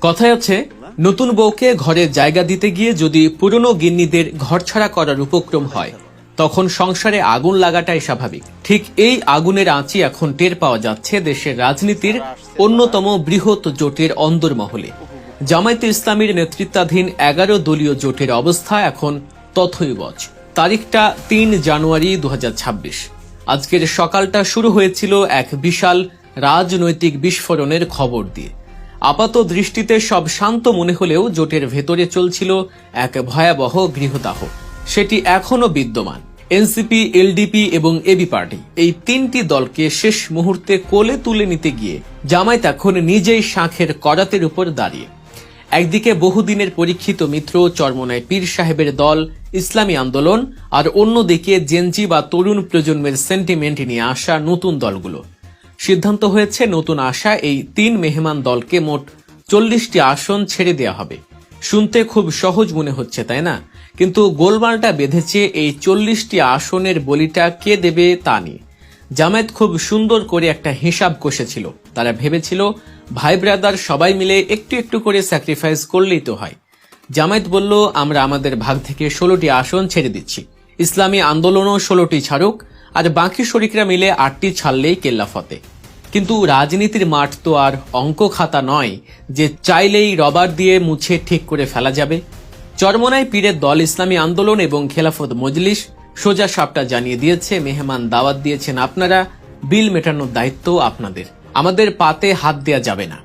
কথায় আছে, নতুন বউকে ঘরে জায়গা দিতে গিয়ে যদি পুরনো গিন্নিদের ঘরছাড়া করার উপক্রম হয়, তখন সংসারে আগুন লাগাটাই স্বাভাবিক। ঠিক এই আগুনের আঁচই এখন টের পাওয়া যাচ্ছে দেশের রাজনীতির অন্যতম বৃহৎ জোটের অন্দরমহলে। জামায়াতে ইসলামীর নেতৃত্বাধীন 11 দলীয় জোটের অবস্থা এখন তথৈবচ। তারিখটা 3 জানুয়ারি 2026। আজকের সকালটা শুরু হয়েছিল এক বিশাল রাজনৈতিক বিস্ফোরণের খবর দিয়ে। আপাত দৃষ্টিতে সব শান্ত মনে হলেও জোটের ভেতরে চলছিল এক ভয়াবহ গৃহদাহ। সেটি এখনো বিদ্যমান। এনসিপি, এলডিপি এবং এবি পার্টি, এই তিনটি দলকে শেষ মুহূর্তে কোলে তুলে নিতে গিয়ে জামায়াত এখন নিজেই শাঁখের করাতের উপর দাঁড়িয়ে। একদিকে বহুদিনের পরীক্ষিত মিত্র চরমোনাই পীর সাহেবের দল ইসলামী আন্দোলন, আর অন্যদিকে জেনজি বা তরুণ প্রজন্মের সেন্টিমেন্ট নিয়ে আসা নতুন দলগুলো। সিদ্ধান্ত হয়েছে নতুন আসা এই 3 মেহমান দলকে মোট 40টি আসন ছেড়ে দেওয়া হবে। শুনতে খুব সহজ মনে হচ্ছে, তাই না? কিন্তু গোলমালটা বেঁধেছে এই 40টি আসনের বলিটা কে দেবে তা নিয়ে। জামায়াত খুব সুন্দর করে একটা হিসাব কষেছিল। তারা ভেবেছিল ভাই ব্রাদার সবাই মিলে একটু একটু করে স্যাক্রিফাইস করলেই তো হয়। জামায়াত বলল, আমরা আমাদের ভাগ থেকে 16টি আসন ছেড়ে দিচ্ছি। ইসলামী আন্দোলনও 16টি ছাড়ুক, আর বাকি শরিকরা মিলে 8টি ছাড়লেই কেল্লা ফতে। কিন্তু রাজনীতির মাঠ তো আর অঙ্ক খাতা নয় যে চাইলেই রবার দিয়ে মুছে ঠিক করে ফেলা যাবে। চরমোনাই পীরের দল ইসলামী আন্দোলন এবং খেলাফত মজলিস সোজা সাপটা জানিয়ে দিয়েছে, মেহমান দাওয়াত দিয়েছেন আপনারা, বিল মেটানোর দায়িত্ব আপনাদের, আমাদের পাতে হাত দেয়া যাবে না।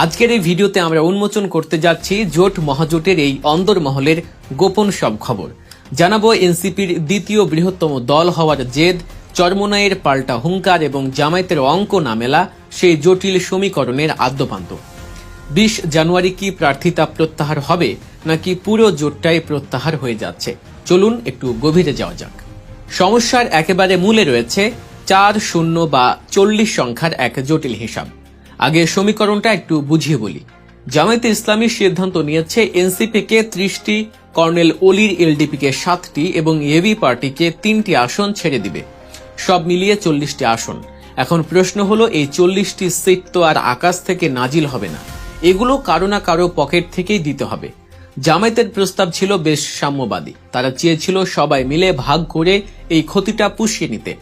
আজকের এই ভিডিওতে আমরা উন্মোচন করতে যাচ্ছি জোট মহাজোটের এই অন্দরমহলের গোপন সব খবর। জানাবো এনসিপির দ্বিতীয় বৃহত্তম দল হওয়ার জেদ, চরমোনাইয়ের পাল্টা হুঙ্কার এবং জামায়াতের অঙ্ক না মেলা সেই জটিল সমীকরণের আদ্যপান্ত। 20 জানুয়ারি কি প্রার্থিতা প্রত্যাহার হবে, নাকি পুরো জোটটাই প্রত্যাহার হয়ে যাচ্ছে? চলুন একটু গভীরে যাওয়া যাক। সমস্যার একেবারে মূলে রয়েছে 40 বা 40 সংখ্যার এক জটিল হিসাব। আগে সমীকরণটা একটু বুঝিয়ে বলি। জামায়াতে ইসলামী সিদ্ধান্ত নিয়েছে এনসিপিকে 30টি, কর্নেল অলির এলডিপিকে 7টি এবং এবি পার্টিকে 3টি আসন ছেড়ে দিবে। সব মিলিয়ে 40টি আসন। এখন প্রশ্ন হলো, এই 40টি সিট তো আর আকাশ থেকে নাজিল হবে না, এগুলো কারো না কারো পকেট থেকেই দিতে হবে। জামায়াতের প্রস্তাব ছিল বেশ সাম্যবাদী। তারা চেয়েছিল সবাই মিলে ভাগ করে এই ক্ষতিটা পুষিয়ে নিতে।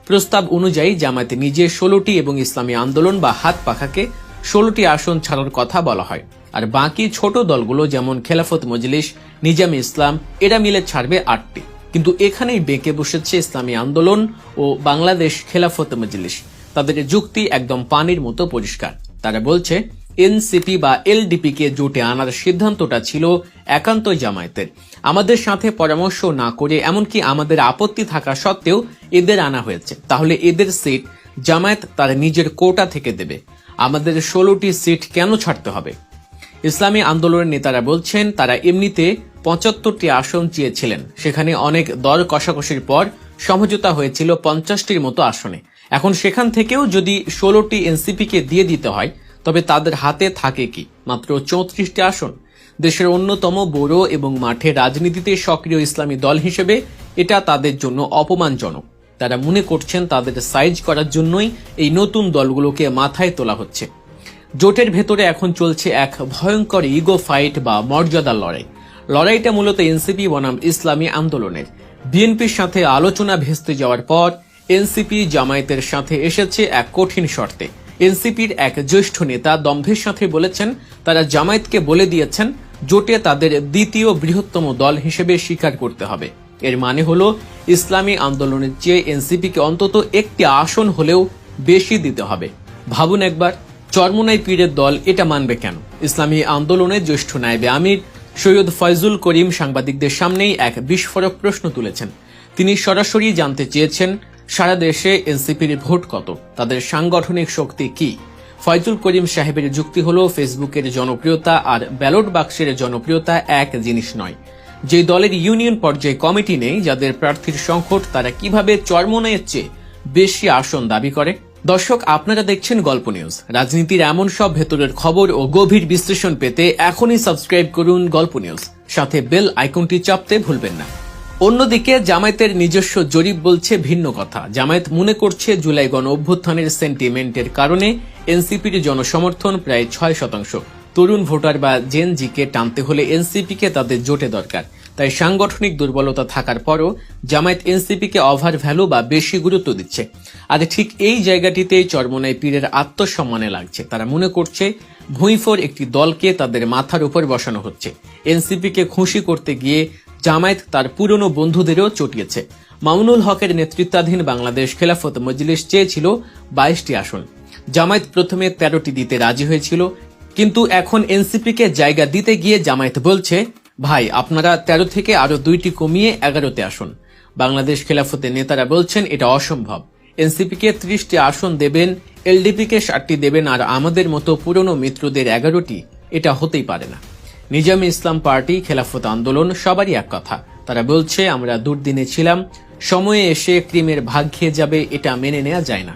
প্রস্তাব অনুযায়ী জামায়াতে নিজে 16টি এবং ইসলামী আন্দোলন বা হাত পাখাকে 16টি আসন ছাড়ার কথা বলা হয়, আর বাকি ছোট দলগুলো যেমন খেলাফত মজলিস, নিজামে ইসলাম, এরা মিলে ছাড়বে 8টি। কিন্তু এখানেই বেঁকে বসেছে ইসলামী আন্দোলন ও বাংলাদেশ খেলাফত মজলিস। তাদের যুক্তি একদম পানির মতো পরিষ্কার। তারা বলছে এনসিপি বা এলডিপি কে জোটে আনার সিদ্ধান্তটা ছিল একান্তই জামায়াতের। আমাদের সাথে পরামর্শ না করে, এমনকি আমাদের আপত্তি থাকা সত্ত্বেও এদের আনা হয়েছে। তাহলে এদের সিট জামায়াত তার নিজের কোটা থেকে দেবে। আমাদের 16টি সিট কেন ছাড়তে হবে? ইসলামী আন্দোলনের নেতারা বলছেন তারা এমনিতে 75টি আসন চেয়েছিলেন। সেখানে অনেক দর কষাকষির পর সমঝোতা হয়েছিল 50টির মতো আসনে। এখন সেখান থেকেও যদি 16টি এনসিপিকে দিয়ে দিতে হয়, তবে তাদের হাতে থাকে কি? মাত্র 34টি আসন। দেশের অন্যতম বড় এবং মাঠে রাজনীতিতে সক্রিয় ইসলামী দল হিসেবে এটা তাদের জন্য অপমানজনক। তারা মনে করছেন তাদের সাইজ করার জন্যই এই নতুন দলগুলোকে মাথায় তোলা হচ্ছে। জোটের ভেতরে এখন চলছে এক ভয়ঙ্কর ইগো ফাইট বা মর্যাদার লড়াই। লড়াইটা মূলত এনসিপি বনাম ইসলামী আন্দোলনের। বিএনপির সাথে আলোচনা ভেস্তে যাওয়ার পর এনসিপি জামায়াতের সাথে এসেছে এক কঠিন শর্তে। এনসিপির এক জ্যেষ্ঠ নেতা দম্ভের সাথে বলেছেন, তারা জামায়াতকে বলে দিয়েছেন জোটে তাদের দ্বিতীয় বৃহত্তম দল হিসেবে স্বীকার করতে হবে। এর মানে হলো ইসলামী আন্দোলনের চেয়ে এনসিপিকে অন্তত একটি আসন হলেও বেশি দিতে হবে। ভাবুন একবার, চরমোনাই পীরের দল এটা মানবে কেন? ইসলামী আন্দোলনের জ্যেষ্ঠ নায়েবে আমির সৈয়দ ফয়জুল করিম সাংবাদিকদের সামনেই এক বিস্ফোরক প্রশ্ন তুলেছেন। তিনি সরাসরি জানতে চেয়েছেন সারা দেশে এনসিপির ভোট কত, তাদের সাংগঠনিক শক্তি কি। ফয়জুল করিম সাহেবের যুক্তি হলো, ফেসবুকের জনপ্রিয়তা আর ব্যালট বাক্সের জনপ্রিয়তা এক জিনিস নয়। যে দলের ইউনিয়ন পর্যায়ে কমিটি নেই, যাদের প্রার্থীর সংকট, তারা কিভাবে চরমোনাইয়ের চেয়ে বেশি আসন দাবি করে? দর্শক, আপনারা দেখছেন গল্প নিউজ। রাজনীতির এমন সব ভেতরের খবর ও গভীর বিশ্লেষণ পেতে এখনই সাবস্ক্রাইব করুন গল্প নিউজ, সাথে বেল আইকনটি চাপতে ভুলবেন না। অন্যদিকে জামায়াতের নিজস্ব জরিপ বলছে ভিন্ন কথা। জামায়াত মনে করছে জুলাই গণ অভ্যুত্থানের সেন্টিমেন্টের কারণে এনসিপির জনসমর্থন প্রায় 6%। তরুণ ভোটার বা জেন জিকে টানতে হলে এনসিপিকে তাদের জোটে দরকার। তাই সাংগঠনিক দুর্বলতা থাকার পরও জামায়াত এনসিপিকে ওভার ভ্যালু বা বেশি গুরুত্ব দিচ্ছে। আর ঠিক এই জায়গাটিতেই চরমোনাই পীরের আত্মসম্মানে লাগছে। তারা মনে করছে ভুঁইফোর একটি দলকে তাদের মাথার উপর বসানো হচ্ছে। এনসিপিকে খুশি করতে গিয়ে জামায়াত তার পুরনো বন্ধুদেরও চটিয়েছে। মামুনুল হকের নেতৃত্বাধীন বাংলাদেশ খেলাফত মজলিস চেয়েছিল 22টি আসন। জামায়াত প্রথমে 13টি দিতে রাজি হয়েছিল, কিন্তু এখন এনসিপিকে জায়গা দিতে গিয়ে জামায়াত বলছে, ভাই আপনারা 13 থেকে আরো 2টি কমিয়ে 11তে আসুন। বাংলাদেশ খেলাফতের নেতারা বলছেন এটা অসম্ভব। এনসিপিকে 30টি আসন দেবেন, এলডিপিকে 60টি দেবেন, আর আমাদের মতো পুরনো মিত্রদের 11টি, এটা হতেই পারে না। নিজামী ইসলাম পার্টি, খেলাফত আন্দোলন সবারই এক কথা। তারা বলছে আমরা দুর্দিনে ছিলাম, সময়ে এসে ক্রিমের ভাগ খেয়ে যাবে, এটা মেনে নেওয়া যায় না।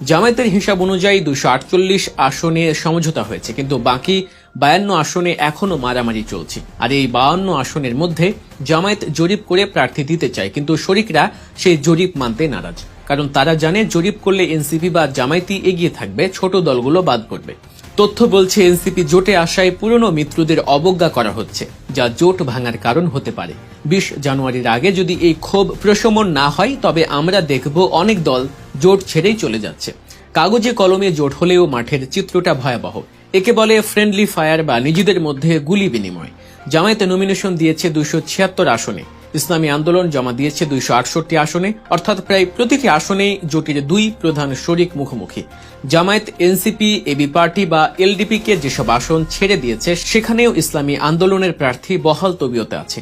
জামায়াতের হিসাব অনুযায়ী 248 আসনে সমঝোতা হয়েছে, কিন্তু বাকি 52 আসনে এখনো মারামারি চলছে। আর এই 52 আসনের মধ্যে জামায়াত জরিপ করে প্রার্থী দিতে চায়, কিন্তু শরিকরা সেই জরিপ মানতে নারাজ। কারণ তারা জানে জরিপ করলে এনসিপি বা জামায়াতই এগিয়ে থাকবে, ছোট দলগুলো বাদ পড়বে। তথ্য বলছে এনসিপি জোটে আসায় পুরনো মিত্রদের অবজ্ঞা করা হচ্ছে, যা জোট ভাঙার কারণ হতে পারে। 20 জানুয়ারির আগে যদি এই ক্ষোভ প্রশমন না হয়, তবে আমরা দেখব অনেক দল জোট ছেড়েই চলে যাচ্ছে। কাগজে কলমে জোট হলেও মাঠের চিত্রটা ভয়াবহ। একে বলে ফ্রেন্ডলি ফায়ার বা নিজেদের মধ্যে গুলি বিনিময়। জামায়াতে নমিনেশন দিয়েছে 276 আসনে, ইসলামী আন্দোলন জমা দিয়েছে 268 আসনে, অর্থাৎ প্রায় প্রতিটি আসনেই জোটের 2 প্রধান শরিক মুখোমুখি। জামায়াত এনসিপি, এবি পার্টি বা এলডিপি কে যেসব আসন ছেড়ে দিয়েছে, সেখানেও ইসলামী আন্দোলনের প্রার্থী বহাল তবিয়তে আছে।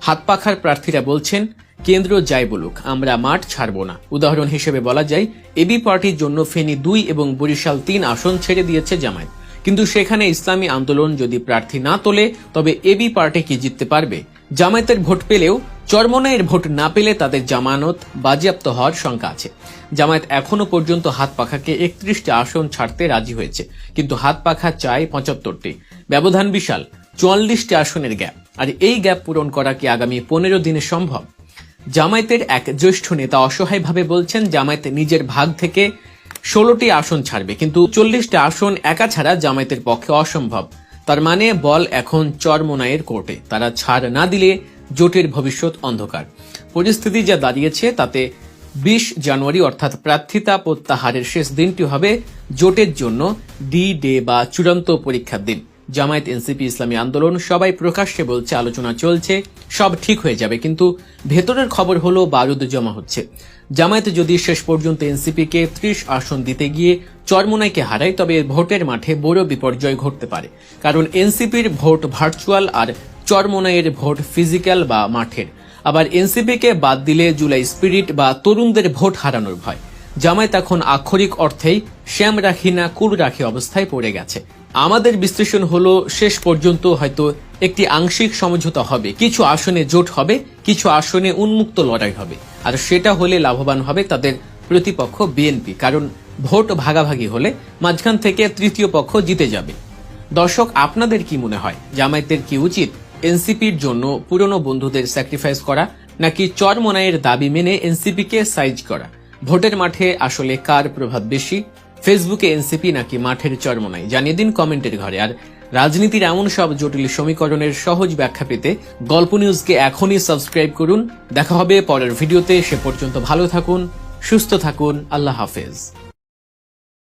হাতপাখার প্রার্থীরা বলছেন কেন্দ্র যাই বলুক, আমরা মাঠ ছাড়ব না। উদাহরণ হিসেবে বলা যায় এবি পার্টির জন্য ফেনী 2 এবং বরিশাল 3 আসন ছেড়ে দিয়েছে জামায়াত, কিন্তু সেখানে ইসলামী আন্দোলন যদি প্রার্থী না তোলে, তবে এবি পার্টি কি জিততে পারবে? জামায়াতের ভোট পেলেও চরমোনাইয়ের ভোট না পেলে তাদের জামানত বাজেয়াপ্ত হওয়ার শঙ্কা আছে। জামায়াত এখনো পর্যন্ত হাতপাখাকে 31টি আসন ছাড়তে রাজি হয়েছে, কিন্তু হাতপাখা চায় 75টি। ব্যবধান বিশাল, 44টি আসনের গ্যাপ। আর এই গ্যাপ পূরণ করা কি আগামী 15 দিনে সম্ভব? জামায়াতের এক জ্যেষ্ঠ নেতা অসহায়ভাবে বলছেন জামায়াত নিজের ভাগ থেকে 16টি আসন ছাড়বে, কিন্তু 40টি আসন একা ছাড়া জামায়াতের পক্ষে অসম্ভব। তার মানে বল এখন চরমোনাইয়ের কোর্টে। তারা ছাড় না দিলে জোটের ভবিষ্যৎ অন্ধকার। পরিস্থিতি যা দাঁড়িয়েছে তাতে 20 জানুয়ারি অর্থাৎ প্রার্থিতা প্রত্যাহারের শেষ দিনটি হবে জোটের জন্য ডি ডে বা চূড়ান্ত পরীক্ষার দিন। জামায়াত, এনসিপি, ইসলামী আন্দোলন সবাই প্রকাশ্যে বলছে আলোচনা চলছে, সব ঠিক হয়ে যাবে, কিন্তু ভেতরের খবর হলো বারুদ জমা হচ্ছে। জামায়াত যদি শেষ পর্যন্ত এনসিপিকে 30 আসন দিতে গিয়ে চরমোনাইকে হারায়, তবে ভোটের মাঠে বড় বিপর্যয় ঘটতে পারে। কারণ এনসিপির ভোট ভার্চুয়াল আর চরমোনাইয়ের ভোট ফিজিক্যাল বা মাঠের। আবার এনসিপিকে বাদ দিলে জুলাই স্পিরিট বা তরুণদের ভোট হারানোর ভয়। জামায়াত এখন আক্ষরিক অর্থেই শ্যাম রাখি না কুল রাখি অবস্থায় পড়ে গেছে। আমাদের বিশ্লেষণ হলো শেষ পর্যন্ত হয়তো একটি আংশিক সমঝোতা হবে, কিছু আসনে জোট হবে, কিছু আসনে উন্মুক্ত লড়াই হবে। আর সেটা হলে লাভবান হবে তাদের প্রতিপক্ষ বিএনপি, কারণ ভোট ভাগাভাগি হলে মাঝখান থেকে তৃতীয় পক্ষ জিতে যাবে। দর্শক, আপনাদের কি মনে হয়, জামায়াতের কি উচিত এনসিপির জন্য পুরনো বন্ধুদের স্যাক্রিফাইস করা, নাকি চরমোনাইয়ের দাবি মেনে এনসিপিকে সাইজ করা? ভোটের মাঠে আসলে কার প্রভাব বেশি, ফেসবুকে এনসিপি নাকি মাঠের চরমোনাই? জানিয়ে দিন কমেন্টের ঘরে। আর রাজনীতির এমন সব জটিল সমীকরণের সহজ ব্যাখ্যা পেতে গল্প নিউজকে এখনই সাবস্ক্রাইব করুন। দেখা হবে পরের ভিডিওতে। সে পর্যন্ত ভালো থাকুন, সুস্থ থাকুন। আল্লাহ হাফেজ।